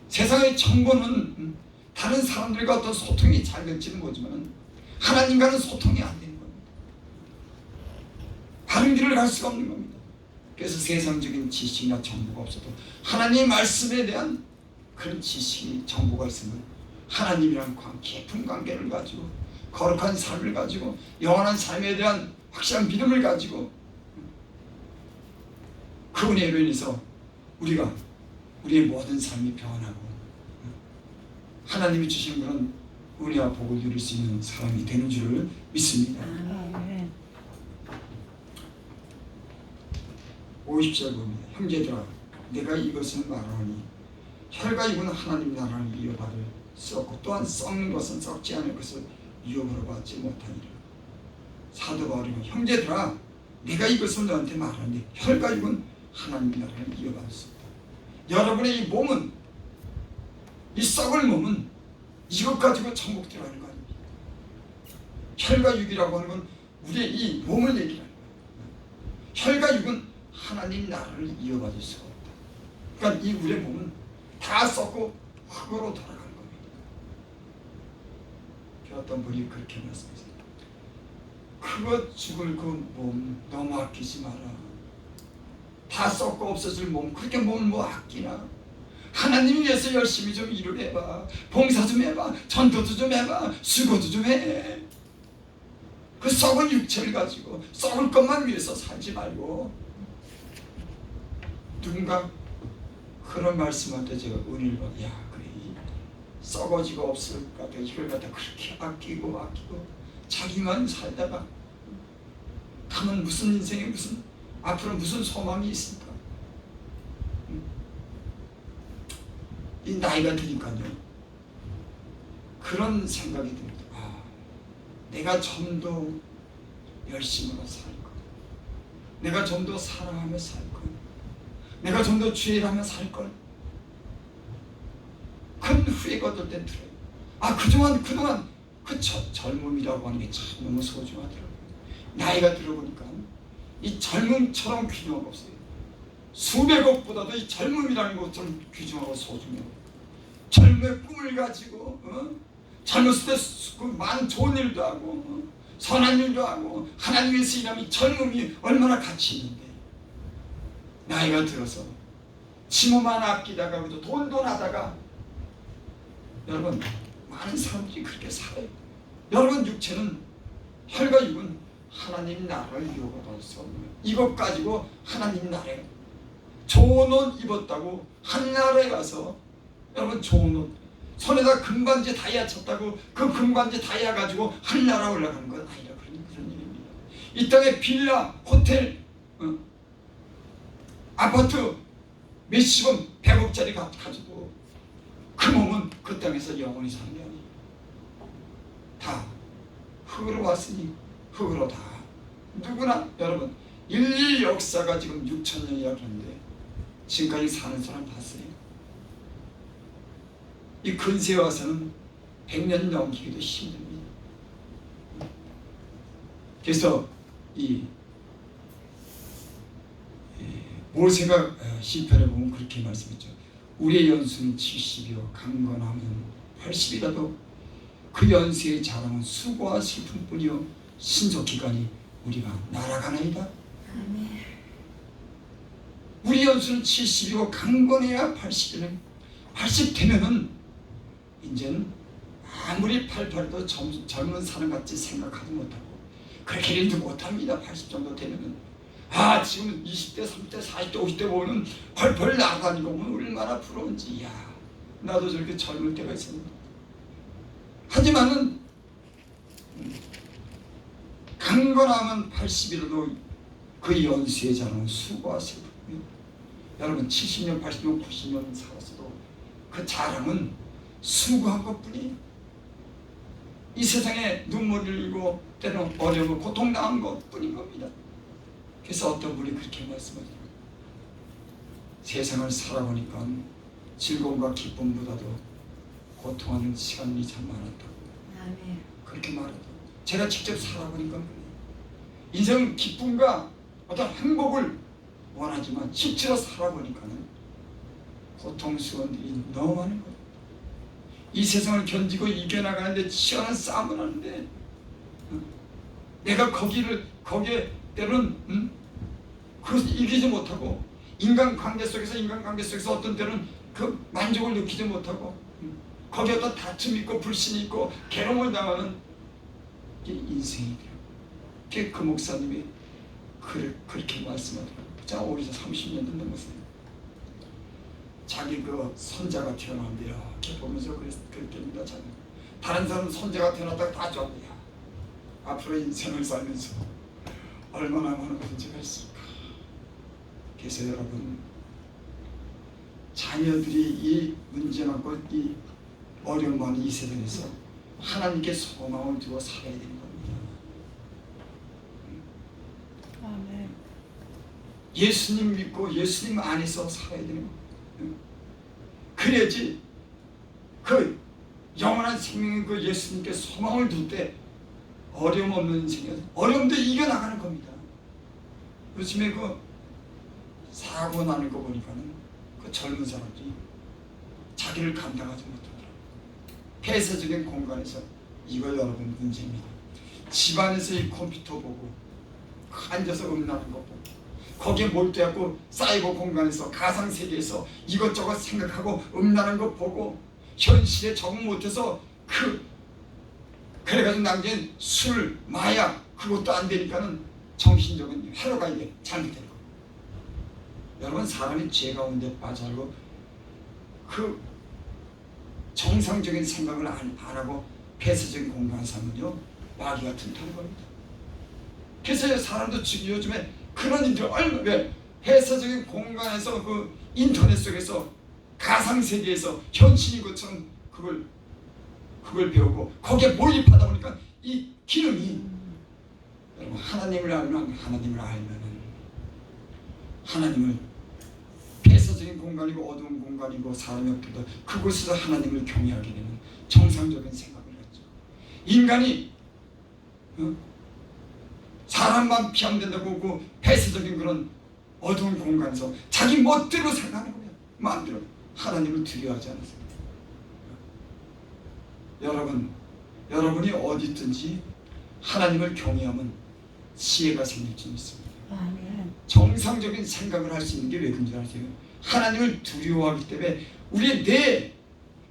세상의 정보는 다른 사람들과 어떤 소통이 잘 될지는 모르지만 하나님과는 소통이 안 되는 겁니다. 바른 길을 갈 수가 없는 겁니다. 그래서 세상적인 지식이나 정보가 없어도 하나님의 말씀에 대한 그런 지식이 정보가 있으면 하나님이랑 깊은 관계를 가지고 거룩한 삶을 가지고 영원한 삶에 대한 확실한 믿음을 가지고 그 은혜로 인해서 우리가 우리의 모든 삶이 변하고 하나님이 주신 그런 은혜와 복을 누릴 수 있는 사람이 되는 줄을 믿습니다. 아멘. 50절 봅니다. 형제들아 내가 이것을 말하니 혈과 육은 하나님 나라를 이어받을 썩고 또한 썩는 것은 썩지 않을 것을 유업으로 받지 못하니라. 사도 바울이 형제들아 내가 이것을 너한테 말하니 혈과 육은 하나님 나라를 이어받을 수 없다. 여러분의 이 몸은 이 썩을 몸은 이것 가지고 천국 들어가는 거 아닙니까? 혈과 육이라고 하는 건 우리의 이 몸을 얘기하는 거예요. 혈과 육은 하나님 나라를 이어받을 수가 없다. 그러니까 이 우리의 몸은 다 썩고 흙으로 돌아가는 겁니다. 어떤 분이 그렇게 말씀하세요. 그거 죽을 그 몸 너무 아끼지 마라. 다 썩고 없어질 몸 그렇게 몸을 뭐 아끼나. 하나님 위해서 열심히 좀 일을 해봐. 봉사 좀 해봐. 전도도 좀 해봐. 수고도 좀 해. 그 썩은 육체를 가지고 썩을 것만 위해서 살지 말고. 누군가 그런 말씀할 때 제가 은혜를 받아. 야 그래 썩어지고 없을까 봐 이걸 갖다 그렇게 아끼고 자기만 살다가 가면 무슨 인생에 무슨 앞으로 무슨 소망이 있을까. 이 나이가 드니까요 그런 생각이 듭니다. 아, 내가 좀 더 열심히 살 것, 내가 좀 더 사랑하며 살 것, 내가 좀 더 주의하며 살 걸. 큰 후회가 얻을 땐 들어요. 아 그동안 그 젊음이라고 하는 게 참 너무 소중하더라고요. 나이가 들어보니까 이 젊음처럼 귀중한 거 없어요. 수백억보다도 이 젊음이라는 것처럼 귀중하고 소중해요. 젊음의 꿈을 가지고 젊었을 때 많은 좋은 일도 하고 선한 일도 하고 하나님 위해서 일하면 젊음이 얼마나 가치 있는데 나이가 들어서 치모만 아끼다가 그저 돈도 나다가 여러분 많은 사람들이 그렇게 살아요. 여러분 육체는 혈과 육은 하나님 나라를 이어받을 수 없는 거예요. 이것 가지고 하나님 나라에 좋은 옷 입었다고 한나라에 가서 여러분 좋은 옷 손에다 금반지 다이아 쳤다고 그 금반지 다이아 가지고 한나라 올라가는 건 아니라 그런 일입니다. 이 땅에 빌라 호텔 아파트 몇십원 100억짜리 가지고 그 몸은 그 땅에서 영원히 사는 게 아니에요. 다 흙으로 왔으니 흙으로 다 누구나 여러분 인류 역사가 지금 6,000년이라 그러는데 지금까지 사는 사람 봤어요? 이 근세에 와서는 100년 넘기기도 힘듭니다. 그래서 이 모세가 시편에 보면 그렇게 말씀했죠. 우리의 연수는 70이요 강건하면 80이라도 그 연수의 자랑은 수고와 슬픔뿐이요 신속기간이 우리가 날아가나이다. 우리 연수는 70이고 강건해야 80이네. 80 되면은 이제는 아무리 88도 젊은 사람 같이 생각하지 못하고 그렇게 일도 못합니다. 80 정도 되면은 아 지금 20대 30대 40대 50대 보면 펄펄 나가다니고 보면 얼마나 부러운지. 야 나도 저렇게 젊을 때가 있었는데. 하지만은 강건하면 80이라도 그 연수의 자랑은 수고와 슬픔이요. 여러분 70년 80년 90년 살았어도 그 자랑은 수고한 것뿐이에요. 이 세상에 눈물을 흘리고 때로는 어려움을 고통당한 것뿐인 겁니다. 그래서 어떤 분이 그렇게 말씀하죠. 세상을 살아보니까 즐거움과 기쁨보다도 고통하는 시간이 참 많았다고. 아멘. 그렇게 말하더라고요. 제가 직접 살아보니까 그래요. 인생은 기쁨과 어떤 행복을 원하지만 실제로 살아보니까는 고통스러운 일이 너무 많은 거예요. 이 세상을 견디고 이겨나가는데 치열한 싸움을 하는데 내가 거기에 때로는 그것을 이기지 못하고 인간관계 속에서 어떤 때는 그 만족을 느끼지 못하고 거기에 또 다툼이 있고 불신이 있고 괴로움을 당하는 게 인생이 돼요. 그 목사님이 그렇게 말씀하더라고요. 자, 오리서 30년 된 목사님. 자기 그 손자가 태어나면 이렇게 보면서 그렇게 합니다. 자기. 다른 사람 손자가 태어났다가 다 좋아합니다. 앞으로 인생을 살면서 얼마나 많은 문제가 있을까. 그래서 여러분, 자녀들이 이 문제 많고 이 어려움 많은 이 세상에서 하나님께 소망을 두고 살아야 되는 겁니다. 아멘. 예수님 믿고 예수님 안에서 살아야 되는 겁니다. 그래야지 그 영원한 생명의 그 예수님께 소망을 둘 때 어려움 없는 인생에서 어려움도 이겨나가는 겁니다. 요즘에 그 사고 나는 거 보니까는 그 젊은 사람들이 자기를 감당하지 못하더라고요. 폐쇄적인 공간에서 이거 여러분 문제입니다. 집안에서 이 컴퓨터 보고 앉아서 음란한 거 보고 거기에 몰두하고 사이버 공간에서 가상세계에서 이것저것 생각하고 음란한 거 보고 현실에 적응 못해서 그래가지고 남긴 술, 마약 그것도 안 되니까는 정신적인 회로가 이게 잘못된 거예요. 여러분, 사람이 죄 가운데 빠져고 그 정상적인 생각을 안 하고 폐쇄적인 공간에 살면요 마귀가 튼튼한 겁니다. 그래서 사람도 지금 요즘에 그런 일들 얼마 왜 폐쇄적인 공간에서 그 인터넷 속에서 가상세계에서 현실인 것처럼 그걸 배우고 거기에 몰입하다 보니까 이 기능이 여러분 하나님을 알면은 하나님을 폐쇄적인 공간이고 어두운 공간이고 사람이 없기도 그곳에서 하나님을 경외하게 되는 정상적인 생각을 갖죠. 인간이 사람만 피하면 된다고 그 폐쇄적인 그런 어두운 공간에서 자기 멋대로 생각하는 거예요. 마음대로 하나님을 두려워하지 않으세요. 여러분이 어디 있든지 하나님을 경외하면 지혜가 생길 수 있습니다. 아멘. 정상적인 생각을 할 수 있는 게 왜 그런지 아세요? 하나님을 두려워하기 때문에 우리의 뇌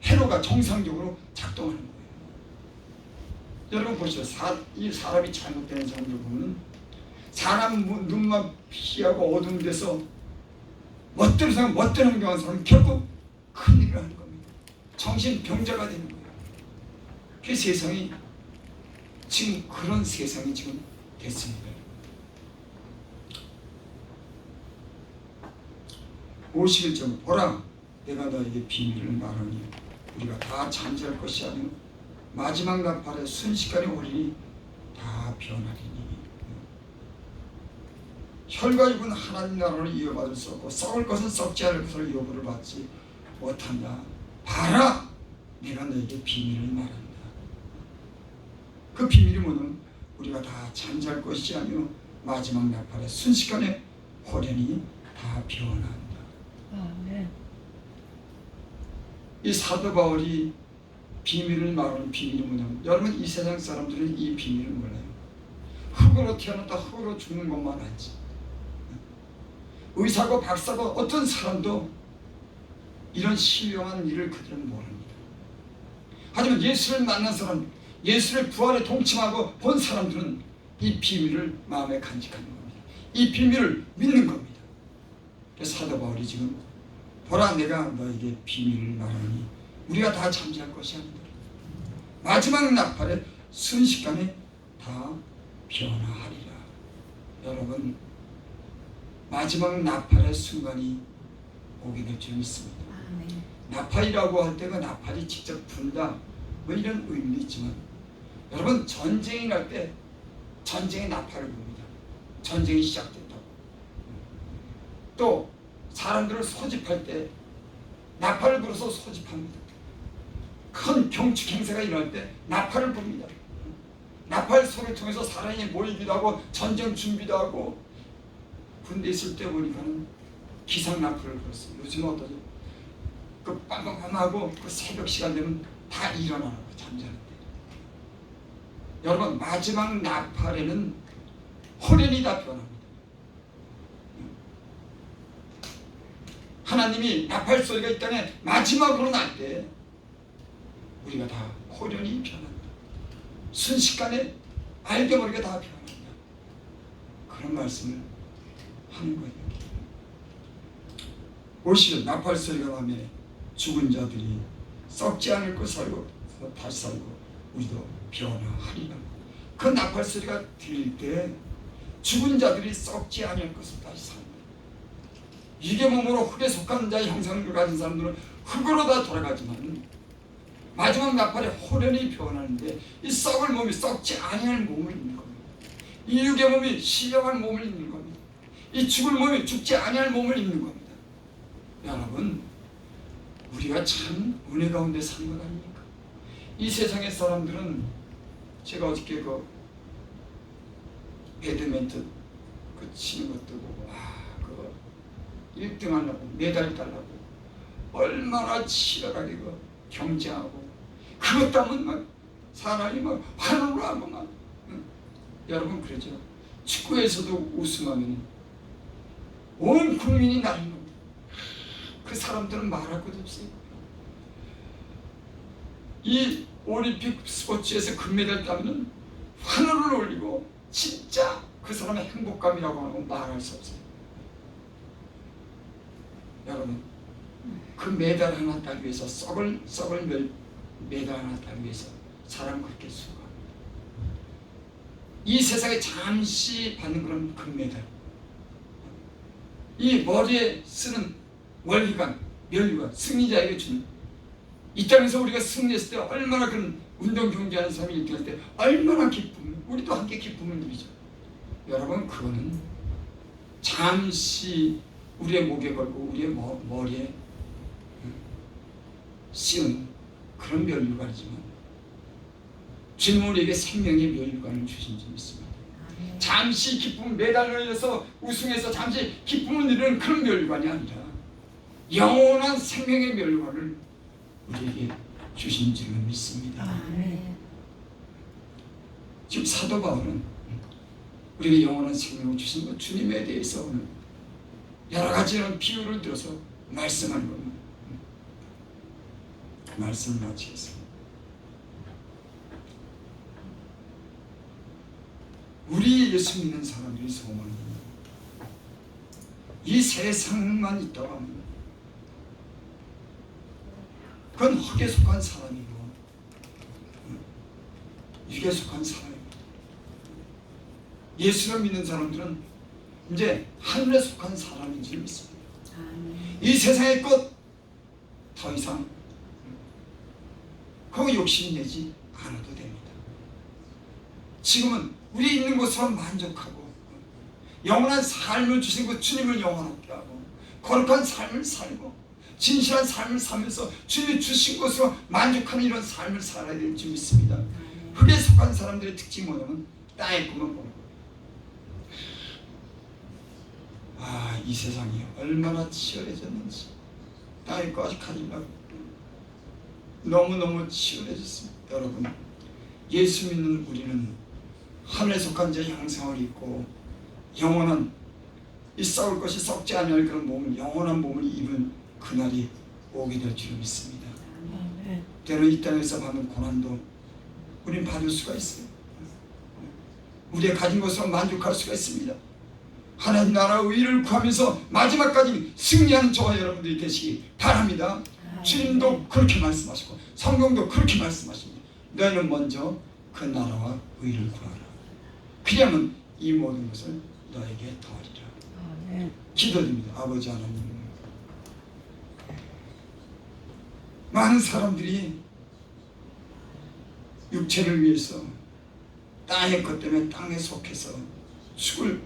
회로가 정상적으로 작동하는 거예요. 여러분 보시죠. 이 사람이 잘못되는 사람들 보면 사람 눈만 피하고 어두운 데서 멋대로 생각, 멋대로 행동하는 사람은 결국 큰일을 하는 겁니다. 정신병자가 되는 거예요. 그 세상이 지금 그런 세상이 지금 됐습니다. 51절 보라 내가 너에게 비밀을 말하니 우리가 다 잠잘 것이 아니오 마지막 나팔에 순식간에 오리니 다 변하리니 혈과 육은 하나님 나라를 이어받을 수 없고 썩을 것은 썩지 않을 것을 요구를 받지 못한다. 봐라 내가 너에게 비밀을 말한다. 그 비밀이 뭐냐면 우리가 다 잠잘 것이 아니오 마지막 나팔에 순식간에 호련히 다 변한다. 아멘. 이 사도 바울이 비밀을 말하는 비밀이 뭐냐면 여러분 이 세상 사람들은 이 비밀을 몰라요. 흙으로 태어났다 흙으로 죽는 것만 알지. 의사고 박사고 어떤 사람도 이런 신령한 일을 그들은 모릅니다. 하지만 예수를 만난 사람, 예수를 부활에 동침하고 본 사람들은 이 비밀을 마음에 간직하는 겁니다. 이 비밀을 믿는 겁니다. 그래서 사도 바울이 지금 보라 내가 너에게 비밀을 말하니 우리가 다 잠잘 것이 아니다. 마지막 나팔에 순식간에 다 변화하리라. 여러분 마지막 나팔의 순간이 오게 될 줄 믿습니다. 아멘. 나팔이라고 할 때가 나팔이 직접 분다 뭐 이런 의미도 있지만 여러분 전쟁이 날 때 전쟁의 나팔을 붑니다. 전쟁이 시작된다고. 또 사람들을 소집할 때 나팔을 불어서 소집합니다. 큰 경축 행사가 일어날 때 나팔을 붑니다. 나팔 소리를 통해서 사람이 모이기도 하고 전쟁 준비도 하고 군대 있을 때 보니까는 기상 나팔을 불었어요. 요즘은 어떠죠? 그 빵빵빵하고 그 새벽 시간 되면 다 일어나는 거예요. 잠자는 때. 여러분 마지막 나팔에는 호련이 다 변합니다. 하나님이 나팔 소리가 이 땅에 마지막으로 날 때 우리가 다 호련히 변한다. 순식간에 알게 모르게 다 변한다. 그런 말씀을 하는 거예요. 오시면 나팔 소리가 나면 죽은 자들이 썩지 않을 것 살고 다시 살고 우리도 변화하리라. 그 나팔 소리가 들릴 때 죽은 자들이 썩지 않을 것을 다시 산다. 이게 몸으로 흙에 속한 자의 형상을 가진 사람들은 흙으로 다 돌아가지만 마지막 나팔에 호련히 변하는데 이 썩을 몸이 썩지 아니할 몸을 입는 겁니다. 이 육의 몸이 신령한 몸을 입는 겁니다. 이 죽을 몸이 죽지 아니할 몸을 입는 겁니다. 여러분, 우리가 참 은혜 가운데 산 것 아닙니까? 이 세상의 사람들은 제가 어저께 그 배드민턴 그 치는 것도 보고 그거 1등 하려고 메달 달라고 얼마나 치열하게 그 경쟁하고 그것 때문에 막 사람이 막 환호를 하고 막 여러분 그러죠. 축구에서도 우승하면 온 국민이 나는 겁니다. 그 사람들은 말할 것도 없어요. 이 올림픽 스포츠에서 금메달 따면 환호를 올리고 진짜 그 사람의 행복감이라고 하는 건 말할 수 없어요. 여러분, 그 메달 하나 따기 위해서 썩을 메달 하나 따기 위해서 사람 그렇게 수고합니다. 이 세상에 잠시 받는 그런 금메달, 이 머리에 쓰는 월기관, 멸류관, 승리자에게 주는 이 땅에서 우리가 승리했을 때 얼마나 그런 운동 경기하는 사람이 1등할 때 얼마나 기쁨을, 우리도 함께 기쁨을 누리죠. 여러분, 그거는 잠시 우리의 목에 걸고 우리의 머리에 씌운 그런 멸류관이지만 주님은 우리에게 생명의 멸류관을 주신 줄 믿습니다. 잠시 기쁨, 메달을 위해서 우승해서 잠시 기쁨을 누리는 그런 멸류관이 아니라 영원한 생명의 멸류관을 우리에게 주신 줄 믿습니다. 아멘. 지금 사도 바울은 우리에게 영원한 생명을 주신 것 주님에 대해서 오늘 여러 가지 이런 비유를 들어서 말씀하는 겁니다. 말씀을 마치겠습니다. 우리 예수 믿는 사람들이 소망이 이 세상만 있다고 합니다. 그건 흙에 속한 사람이고 육에 속한 사람입니다. 예수를 믿는 사람들은 이제 하늘에 속한 사람인 줄 믿습니다. 이 세상의 것 더 이상 그거 욕심내지 않아도 됩니다. 지금은 우리 있는 곳으로 만족하고 영원한 삶을 주신 그 주님을 영원하게 하고 거룩한 삶을 살고 진실한 삶을 살면서 주님이 주신 것으로 만족하는 이런 삶을 살아야 될 줄 믿습니다. 흙에 속한 사람들의 특징이 뭐냐면 땅의 꿈을 보는 거예요. 이 세상이 얼마나 치열해졌는지 땅에 꺼직하지만 너무너무 치열해졌습니다. 여러분, 예수 믿는 우리는 하늘에 속한 자의 형상을 입고 영원한 이 썩을 것이 썩지 않을 그런 몸을, 영원한 몸을 입은 그날이 오게 될 줄 믿습니다. 아멘. 때로 이 땅에서 받는 고난도 우리는 받을 수가 있어요. 우리의 가진 것으로 만족할 수가 있습니다. 하나님 나라의 의를 구하면서 마지막까지 승리하는 저와 여러분들이 되시기 바랍니다. 주님도 그렇게 말씀하시고 성경도 그렇게 말씀하십니다. 너희는 먼저 그 나라와 의를 구하라. 그러면 이 모든 것을 너에게 더하리라. 아멘. 기도드립니다. 아버지 하나님, 많은 사람들이 육체를 위해서 땅의 것 때문에 땅에 속해서 죽을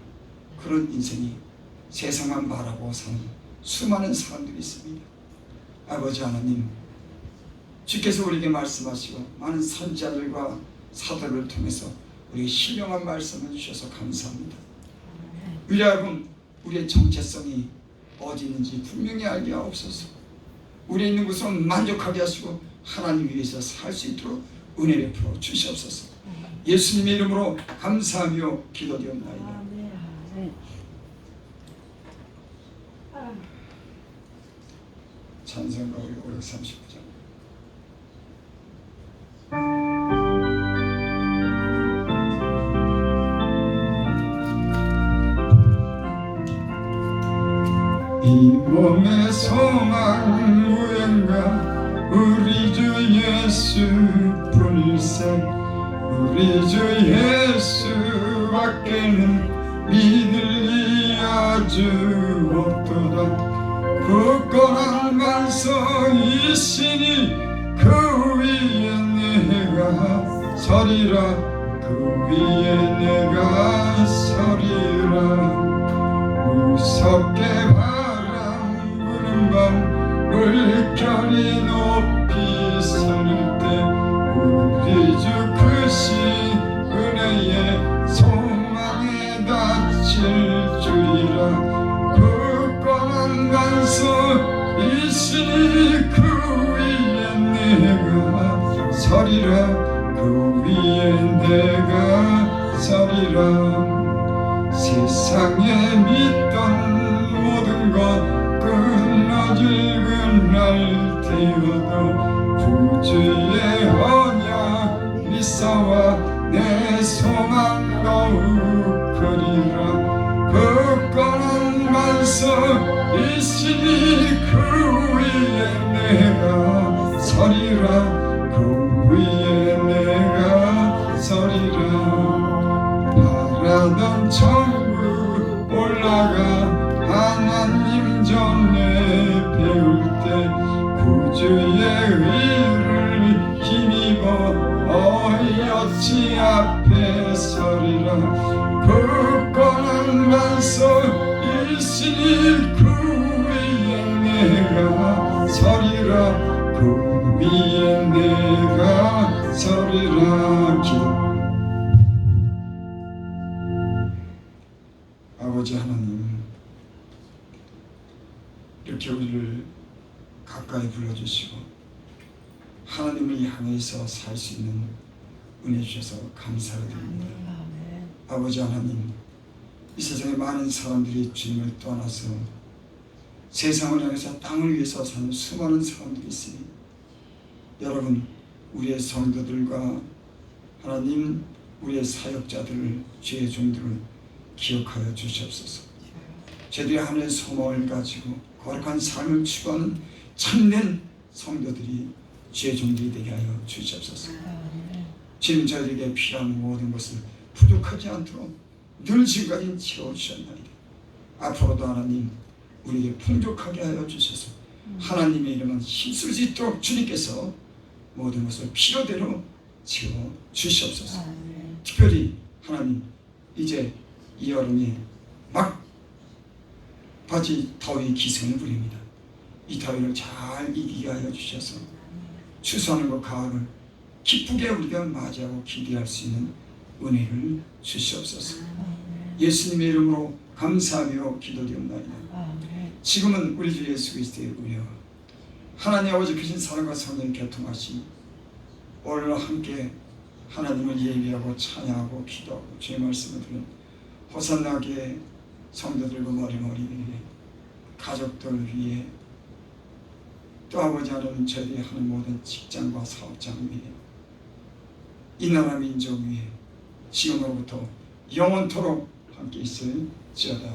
그런 인생이 세상만 바라고 사는 수많은 사람들이 있습니다. 아버지 하나님, 주께서 우리에게 말씀하시고 많은 선지자들과 사도를 통해서 우리에게 신령한 말씀을 주셔서 감사합니다. 우리하고 우리의 정체성이 어디 있는지 분명히 알게 하옵소서. 우리 있는 곳으로 만족하게 하시고 하나님 위해서 살 수 있도록 은혜 베풀어 주시옵소서. 예수님의 이름으로 감사하며 기도드리옵나이다. 아멘. 찬송가 539장. 이 몸의 소망 무언가 우리 주 예수뿐일세. 우리 주 예수밖에는 믿을 이 아주 없도다. 굳건한 반석이시니 그 위에 내가 서리라. 그 위에 내가 서리라. 무섭게 바람 부는 밤 물결이 높이 서릴 때 우리 주 크신 은혜에 소망에 닫힐 줄이라. 굳건한 반석이시니 그 위에 내가 서리라. 그 위에 내가 서리라. 세상에 믿던 모든 것 끊어질 그날 되어도 구주의 언약 미사와 내 소망 더욱 크리라. 굳건한 반석이시니 그 위에 내가 서리라. 그 위에 내가 서리라. 바라던 천국 올라가 하나님 전에 배울 때 구주의 의를 힘입어 어이없이 앞에 서리라. 굳건한 반석이시니 그 위에 내가 서리라. 그 위에 내가 서리라. 아버지 하나님, 이렇게 우리를 가까이 불러주시고 하나님을 향해서 살 수 있는 은혜 주셔서 감사드립니다. 아버지 하나님, 이 세상에 많은 사람들이 주님을 떠나서 세상을 향해서 땅을 위해서 사는 수많은 사람들이 있으니 여러분, 우리의 성도들과 하나님, 우리의 사역자들을, 주의 종들을 기억하여 주시옵소서. 저들이 하나님의 소망을 가지고 거룩한 삶을 추구하는 참된 성도들이 주의 종들이 되게 하여 주시옵소서. 지금 저희에게 필요한 모든 것을 부족하지 않도록 늘 지금까지 채워주셨나이다. 앞으로도 하나님 우리에게 풍족하게 하여 주셔서 하나님의 이름은 힘쓸 수 있도록 주님께서 모든 것을 필요대로 채워 주시옵소서. 특별히 하나님, 이제 이 여름이 막 바지 더위 기승을 부립니다. 이 더위를 잘 이기게 하여 주셔서 추수하는 것 가을을 기쁘게 우리가 맞이하고 기대할 수 있는 은혜를 주시옵소서. 예수님의 이름으로 감사하며 기도드립니다. 지금은 우리 주 예수 그리스도의 은혜와 하나님 아버지 크신 사랑과 성령의 교통하심 오늘 함께 하나님을 예배하고 찬양하고 기도하고 주의 말씀을 듣는 호산나게 성도들과 머리머리 위에 가족들 위에 또 아버지 하나님 저희들이 하는 모든 직장과 사업장 위에 이 나라 민족 위에 지금으로부터 영원토록 함께 있을지어다.